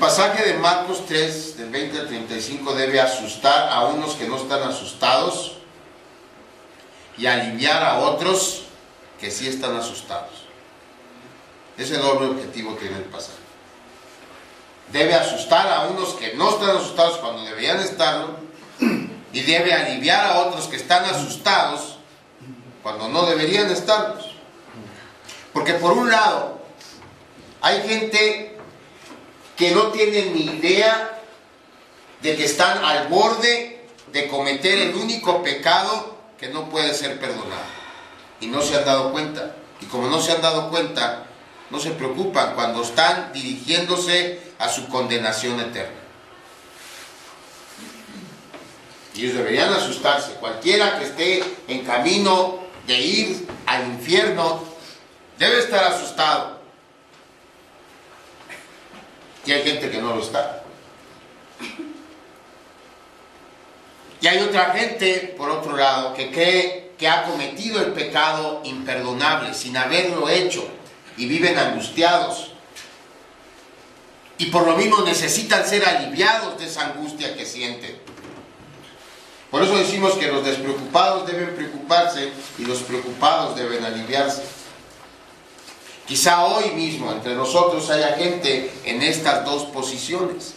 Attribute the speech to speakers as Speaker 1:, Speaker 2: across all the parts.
Speaker 1: pasaje de Marcos 3, del 20 al 35, debe asustar a unos que no están asustados y aliviar a otros que sí están asustados. Ese doble objetivo tiene el pasaje. Debe asustar a unos que no están asustados cuando deberían estarlo, y debe aliviar a otros que están asustados cuando no deberían estarlos. Porque por un lado, hay gente que no tiene ni idea de que están al borde de cometer el único pecado que no puede ser perdonado, y no se han dado cuenta. Y como no se han dado cuenta, no se preocupan cuando están dirigiéndose a su condenación eterna. Ellos deberían asustarse. Cualquiera que esté en camino de ir al infierno debe estar asustado. Y hay gente que no lo está. Y hay otra gente, por otro lado, que cree que ha cometido el pecado imperdonable sin haberlo hecho, y viven angustiados. Y por lo mismo necesitan ser aliviados de esa angustia que sienten. Por eso decimos que los despreocupados deben preocuparse y los preocupados deben aliviarse. Quizá hoy mismo entre nosotros haya gente en estas dos posiciones.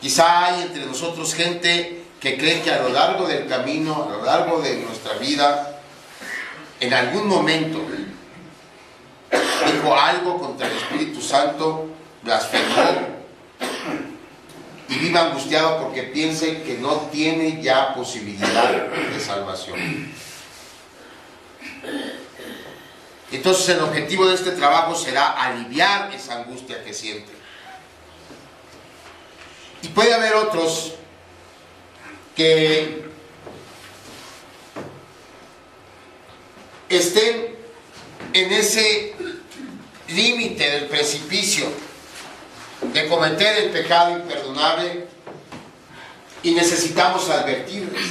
Speaker 1: Quizá hay entre nosotros gente que cree que a lo largo del camino, a lo largo de nuestra vida, en algún momento dijo algo contra el Espíritu Santo, blasfemó, y vive angustiado porque piense que no tiene ya posibilidad de salvación. Entonces el objetivo de este trabajo será aliviar esa angustia que siente. Y puede haber otros que estén en ese límite del precipicio de cometer el pecado imperdonable, y necesitamos advertirles.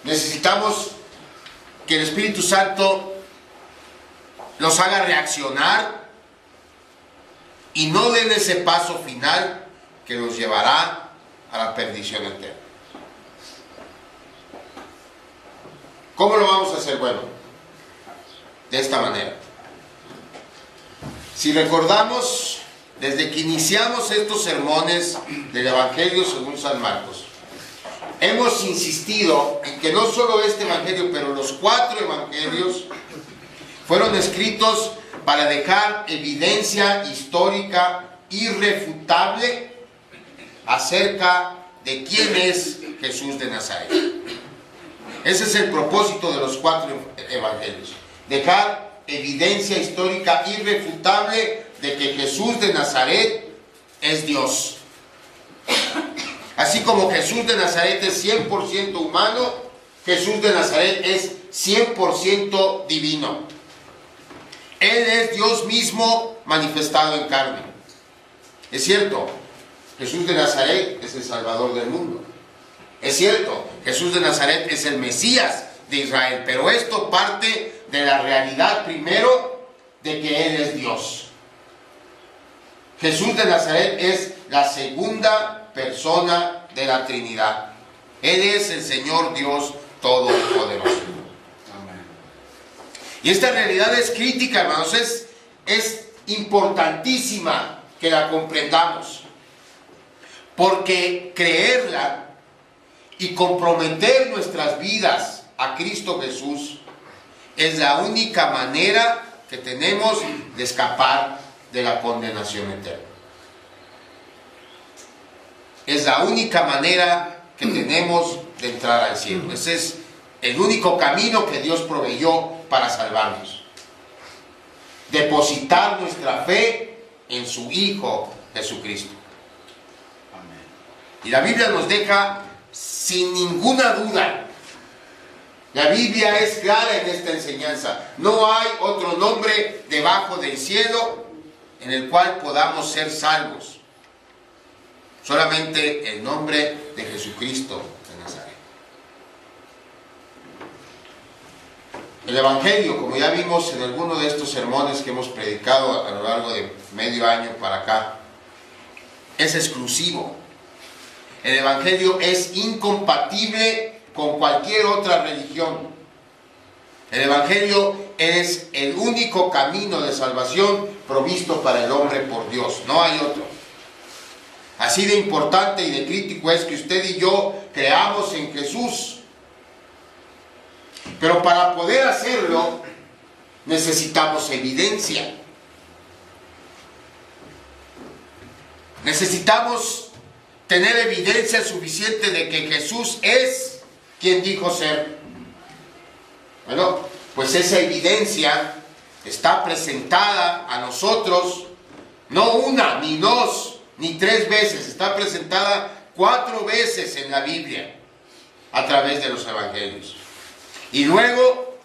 Speaker 1: Necesitamos que el Espíritu Santo los haga reaccionar y no den ese paso final que los llevará a la perdición eterna. ¿Cómo lo vamos a hacer? Bueno, de esta manera. Si recordamos, desde que iniciamos estos sermones del Evangelio según San Marcos, hemos insistido en que no solo este Evangelio, pero los 4 Evangelios fueron escritos para dejar evidencia histórica irrefutable acerca de quién es Jesús de Nazaret. Ese es el propósito de los 4 Evangelios: dejar evidencia histórica irrefutable de que Jesús de Nazaret es Dios. Así como Jesús de Nazaret es 100% humano, Jesús de Nazaret es 100% divino. Él es Dios mismo manifestado en carne. Es cierto, Jesús de Nazaret es el Salvador del mundo. Es cierto, Jesús de Nazaret es el Mesías de Israel, pero esto parte de la realidad primero de que Él es Dios. Jesús de Nazaret es la segunda persona de la Trinidad. Él es el Señor Dios Todopoderoso. Y esta realidad es crítica, hermanos, es importantísima que la comprendamos, porque creerla y comprometer nuestras vidas a Cristo Jesús es la única manera que tenemos de escapar de la condenación eterna. Es la única manera que tenemos de entrar al cielo. Ese es el único camino que Dios proveyó para salvarnos. Depositar nuestra fe en su Hijo Jesucristo. Amén. Y la Biblia nos deja sin ninguna duda. La Biblia es clara en esta enseñanza. No hay otro nombre debajo del cielo en el cual podamos ser salvos. Solamente el nombre de Jesucristo de Nazaret. El Evangelio, como ya vimos en alguno de estos sermones que hemos predicado a lo largo de medio año para acá, es exclusivo. El Evangelio es incompatible con cualquier otra religión. El Evangelio es el único camino de salvación provisto para el hombre por Dios. No hay otro. Así de importante y de crítico es que usted y yo creamos en Jesús. Pero para poder hacerlo, necesitamos evidencia. Necesitamos tener evidencia suficiente de que Jesús es quien dijo ser. Bueno, pues esa evidencia está presentada a nosotros, no una, ni dos, ni tres veces, está presentada 4 veces en la Biblia, a través de los evangelios. Y luego,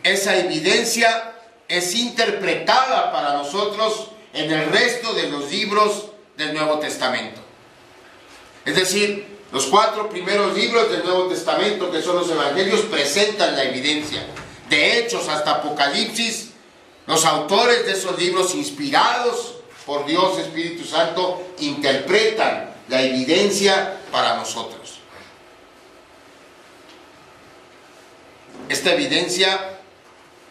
Speaker 1: esa evidencia es interpretada para nosotros en el resto de los libros del Nuevo Testamento. Es decir, los 4 primeros libros del Nuevo Testamento, que son los evangelios, presentan la evidencia. De Hechos hasta Apocalipsis, los autores de esos libros, inspirados por Dios Espíritu Santo, interpretan la evidencia para nosotros. Esta evidencia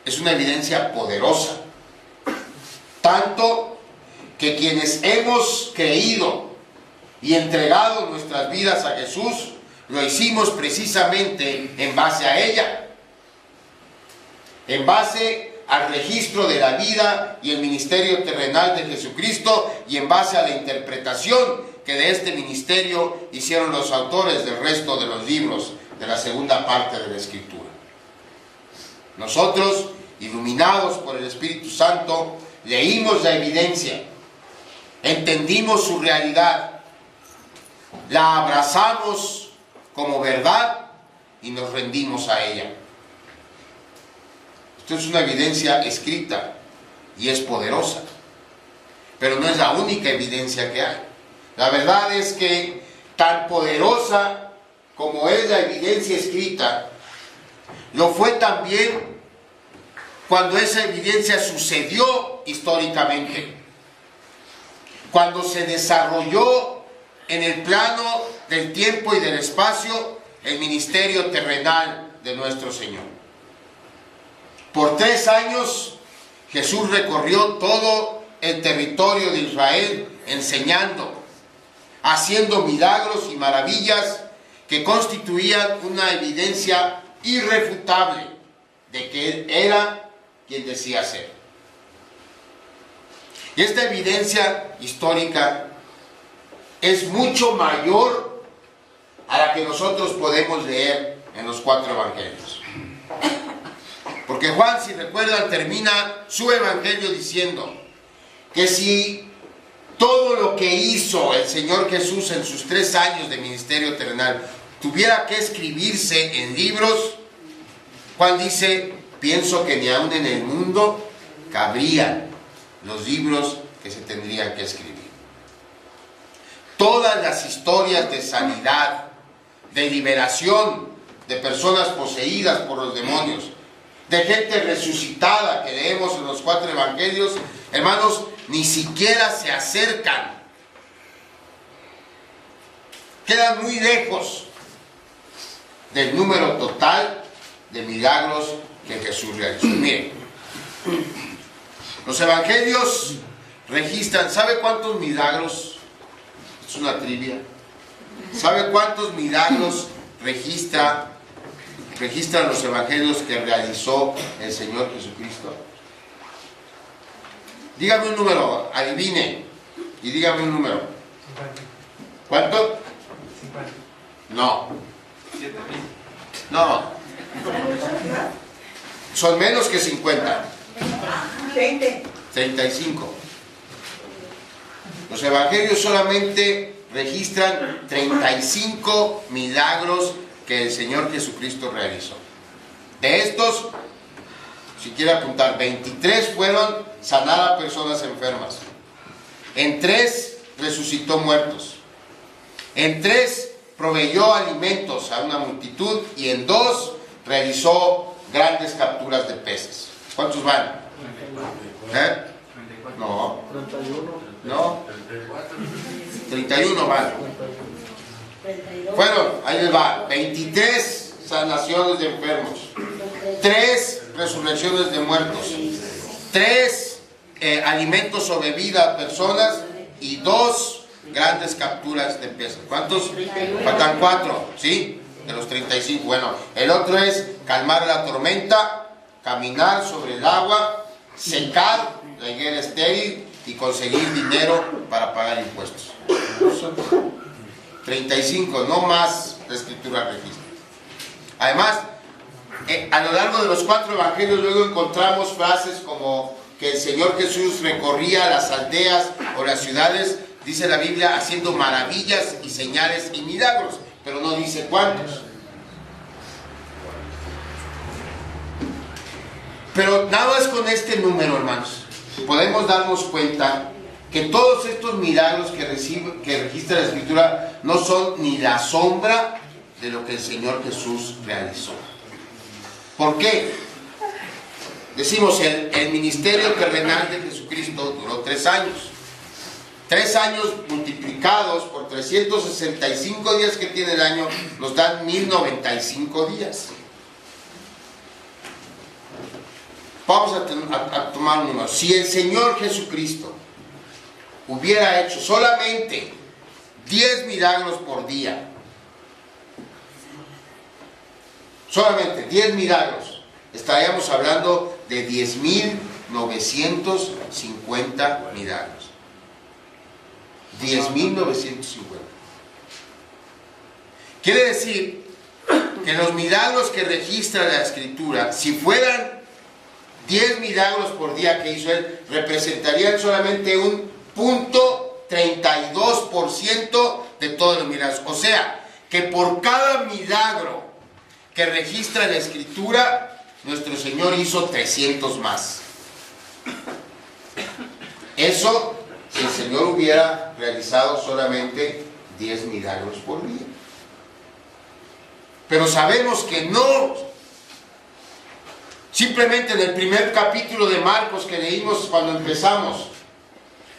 Speaker 1: es una evidencia poderosa, tanto que quienes hemos creído y entregado nuestras vidas a Jesús, lo hicimos precisamente en base a ella, en base al registro de la vida y el ministerio terrenal de Jesucristo, y en base a la interpretación que de este ministerio hicieron los autores del resto de los libros de la segunda parte de la Escritura. Nosotros, iluminados por el Espíritu Santo, leímos la evidencia, entendimos su realidad, la abrazamos como verdad y nos rendimos a ella. Esto es una evidencia escrita y es poderosa, pero no es la única evidencia que hay. La verdad es que tan poderosa como es la evidencia escrita, lo fue también cuando esa evidencia sucedió históricamente, cuando se desarrolló en el plano del tiempo y del espacio el ministerio terrenal de nuestro Señor. Por 3 años Jesús recorrió todo el territorio de Israel enseñando, haciendo milagros y maravillas que constituían una evidencia irrefutable de que Él era quien decía ser. Y esta evidencia histórica es mucho mayor a la que nosotros podemos leer en los 4 evangelios. Porque Juan, si recuerdan, termina su evangelio diciendo que si todo lo que hizo el Señor Jesús en sus 3 años de ministerio terrenal tuviera que escribirse en libros, Juan dice: pienso que ni aún en el mundo cabrían los libros que se tendrían que escribir. Todas las historias de sanidad, de liberación de personas poseídas por los demonios, de gente resucitada que leemos en los 4 evangelios, hermanos, ni siquiera se acercan. Quedan muy lejos del número total de milagros que Jesús realizó. Miren, los evangelios registran, ¿sabe cuántos milagros? Es una trivia. ¿Sabe cuántos milagros registran los evangelios que realizó el Señor Jesucristo? Dígame un número, adivine, y dígame un número.
Speaker 2: 50.
Speaker 1: ¿Cuánto?
Speaker 2: 50.
Speaker 1: No.
Speaker 2: 7,000.
Speaker 1: No. Son menos que 50.
Speaker 3: 20.
Speaker 1: 35. Los evangelios solamente registran 35 milagros que el Señor Jesucristo realizó. De estos, si quiere apuntar, 23 fueron sanar a personas enfermas. En 3 resucitó muertos. En 3 proveyó alimentos a una multitud. Y en 2 realizó grandes capturas de peces. ¿Cuántos van?
Speaker 2: 34.
Speaker 1: No,
Speaker 4: 31.
Speaker 1: no, 31 van. Fueron, ahí les va, 23 sanaciones de enfermos, 3 resurrecciones de muertos, 3 alimentos o bebida a personas y 2 grandes capturas de peces. ¿Cuántos? Faltan 4, ¿sí? De los 35. Bueno, el otro es calmar la tormenta, caminar sobre el agua, secar la higuera estéril y conseguir dinero para pagar impuestos. 35, no más la escritura registra. Además, a lo largo de los 4 evangelios luego encontramos frases como que el Señor Jesús recorría las aldeas o las ciudades, dice la Biblia, haciendo maravillas y señales y milagros, pero no dice cuántos. Pero nada más con este número, hermanos, podemos darnos cuenta que todos estos milagros que registra la Escritura no son ni la sombra de lo que el Señor Jesús realizó. ¿Por qué? Decimos, el ministerio terrenal de Jesucristo duró 3 años. 3 años multiplicados por 365 días que tiene el año nos dan 1095 días. Vamos a tomar un número. Si el Señor Jesucristo hubiera hecho solamente 10 milagros por día, solamente 10 milagros, estaríamos hablando de 10.950 milagros. 10.950. Quiere decir que los milagros que registra la Escritura, si fueran 10 milagros por día que hizo Él, representarían solamente un 0.32% de todos los milagros. O sea, que por cada milagro que registra la Escritura, nuestro Señor hizo 300 más. Eso si el Señor hubiera realizado solamente 10 milagros por día. Pero sabemos que no. Simplemente en el primer capítulo de Marcos que leímos cuando empezamos,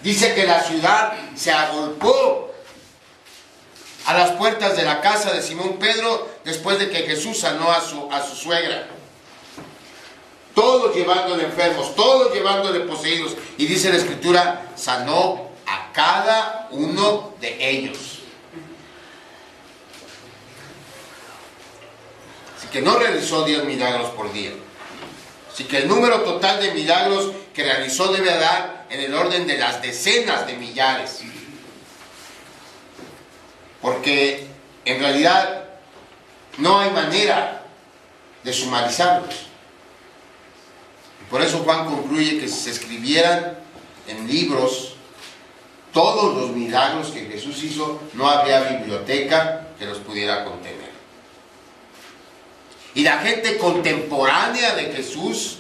Speaker 1: dice que la ciudad se agolpó a las puertas de la casa de Simón Pedro después de que Jesús sanó a su suegra. Todos llevándole enfermos, todos llevándole poseídos. Y dice la Escritura, sanó a cada uno de ellos. Así que no realizó 10 milagros por día. Así que el número total de milagros que realizó debe dar en el orden de las decenas de millares. Porque en realidad no hay manera de sumarizarlos. Por eso Juan concluye que si se escribieran en libros todos los milagros que Jesús hizo, no habría biblioteca que los pudiera contener. Y la gente contemporánea de Jesús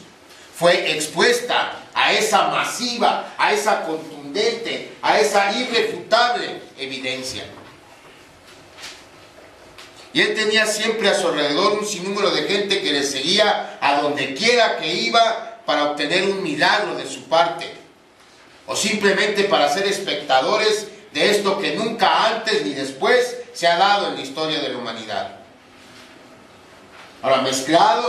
Speaker 1: fue expuesta a esa masiva, a esa contundente, a esa irrefutable evidencia. Y él tenía siempre a su alrededor un sinnúmero de gente que le seguía a donde quiera que iba para obtener un milagro de su parte, o simplemente para ser espectadores de esto que nunca antes ni después se ha dado en la historia de la humanidad. Ahora, mezclado